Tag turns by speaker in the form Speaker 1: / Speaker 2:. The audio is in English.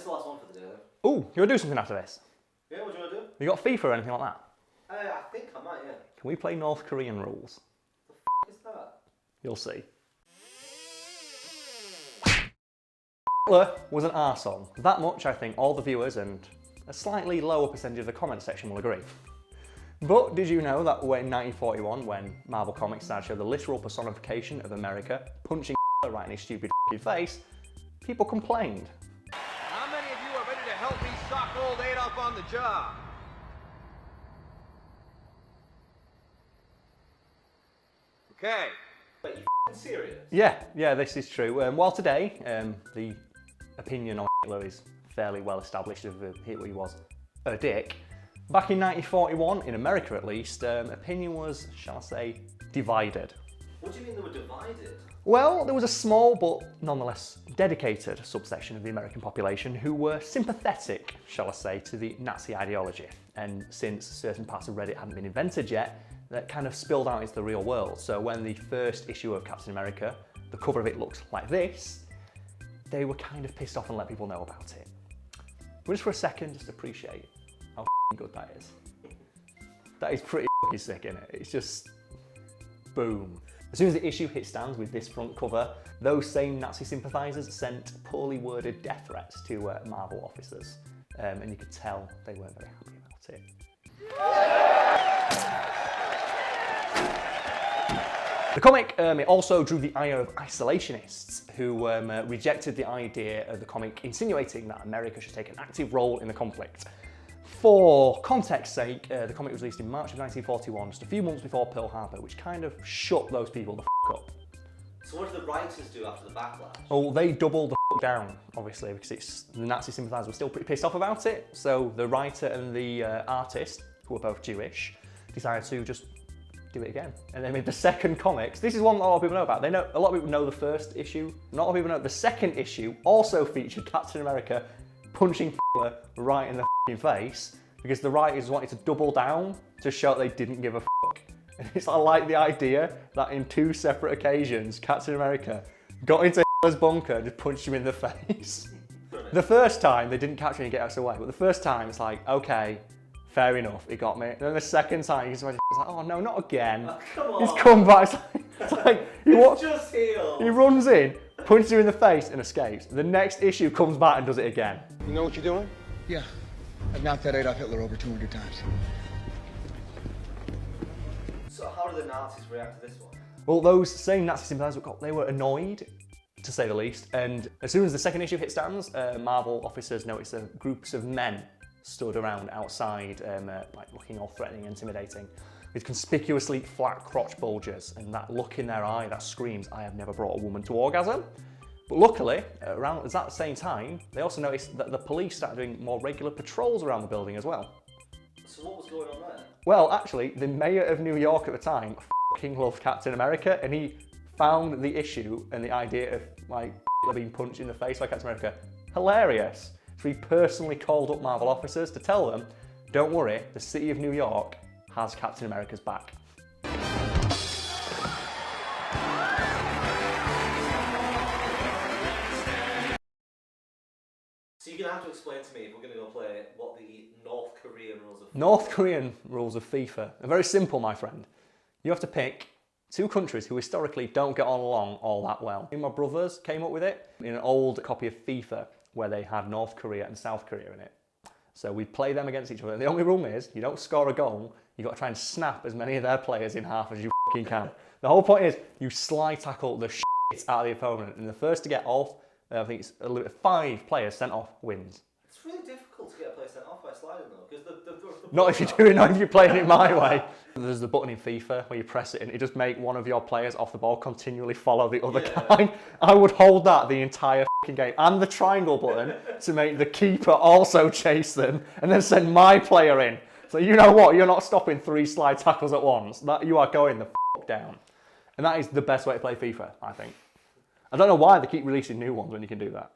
Speaker 1: is the last one for the day then.
Speaker 2: Ooh, you want to do something after this?
Speaker 1: Yeah, what do you want to do?
Speaker 2: You got FIFA or anything like that?
Speaker 1: I think I might, yeah.
Speaker 2: Can we play North Korean rules?
Speaker 1: The f*** is that?
Speaker 2: You'll see. Hitler was an arsehole. That much I think all the viewers and a slightly lower percentage of the comment section will agree. But did you know that in 1941, when Marvel Comics started to show the literal personification of America punching Hitler right in his stupid face, people complained.
Speaker 3: How many of you are ready to help me sock old Adolf on the job? Okay.
Speaker 1: Wait, you f***ing serious?
Speaker 2: Yeah, this is true. While today, the opinion on Hitler is fairly well established of Hitler was a dick, back in 1941, in America at least, opinion was, shall I say, divided.
Speaker 1: What do you mean they were divided?
Speaker 2: Well, there was a small but nonetheless dedicated subsection of the American population who were sympathetic, shall I say, to the Nazi ideology. And since certain parts of Reddit hadn't been invented yet, that kind of spilled out into the real world. So when the first issue of Captain America, the cover of it looks like this, they were kind of pissed off and let people know about it. But just for a second, just appreciate how good that is. That is pretty sick, isn't it? It's just boom. As soon as the issue hit stands with this front cover, those same Nazi sympathisers sent poorly worded death threats to Marvel officers, and you could tell they weren't very happy about it. The comic it also drew the ire of isolationists who rejected the idea of the comic insinuating that America should take an active role in the conflict. For context's sake, the comic was released in March of 1941, just a few months before Pearl Harbor, which kind of shut those people the f*** up.
Speaker 1: So what did the writers do after the backlash?
Speaker 2: Oh, they doubled the f*** down, obviously, because the Nazi sympathisers were still pretty pissed off about it. So the writer and the artist, who were both Jewish, decided to just do it again. And they made the second comics. This is one that a lot of people know about. A lot of people know the first issue. Not a lot of people know the second issue also featured Captain America punching Hitler right in the f***ing face, because the writers wanted to double down to show they didn't give a fuck. And I like the idea that in two separate occasions, Captain America got into Hitler's bunker and just punched him in the face. The first time, they didn't catch him and get us away, but the first time, it's like, okay, fair enough, he got me. And then the second time, he's like, oh no, not again.
Speaker 1: Oh, come on.
Speaker 2: He's come back, it's like
Speaker 1: Just healed.
Speaker 2: he runs in, punches him in the face and escapes. The next issue comes back and does it again.
Speaker 4: You know what you're doing? Yeah. I've knocked that Adolf Hitler over 200 times.
Speaker 1: So how did the Nazis react to this one?
Speaker 2: Well, those same Nazi sympathisers, they were annoyed, to say the least. And as soon as the second issue hit stands, Marvel officers noticed that groups of men stood around outside, like looking all threatening, intimidating, with conspicuously flat crotch bulges, and that look in their eye that screams, I have never brought a woman to orgasm. But luckily, around at that same time, they also noticed that the police started doing more regular patrols around the building as well.
Speaker 1: So what was going on there?
Speaker 2: Well, actually, the mayor of New York at the time fucking loved Captain America, and he found the issue and the idea of like being punched in the face by Captain America hilarious. So he personally called up Marvel officers to tell them, don't worry, the city of New York has Captain America's back.
Speaker 1: So you're going to have to explain to me, if we're going to go play, what the North Korean rules of...
Speaker 2: North Korean rules of FIFA are very simple, my friend. You have to pick two countries who historically don't get on along all that well. Me and my brothers came up with it in an old copy of FIFA where they had North Korea and South Korea in it. So we play them against each other. The only rule is, you don't score a goal, you've got to try and snap as many of their players in half as you fucking can. The whole point is, you slide tackle the shit out of the opponent, and the first to get off, I think it's 5 players sent off wins.
Speaker 1: It's really difficult to get a player sent off by sliding though, because
Speaker 2: Not if you're doing, not if you're playing it my way. There's the button in FIFA where you press it and it just make one of your players off the ball continually follow the other guy. I would hold that the entire fucking game, and the triangle button to make the keeper also chase them, and then send my player in. So you know what? You're not stopping 3 slide tackles at once. That you are going the fuck down, and that is the best way to play FIFA, I think. I don't know why they keep releasing new ones when you can do that.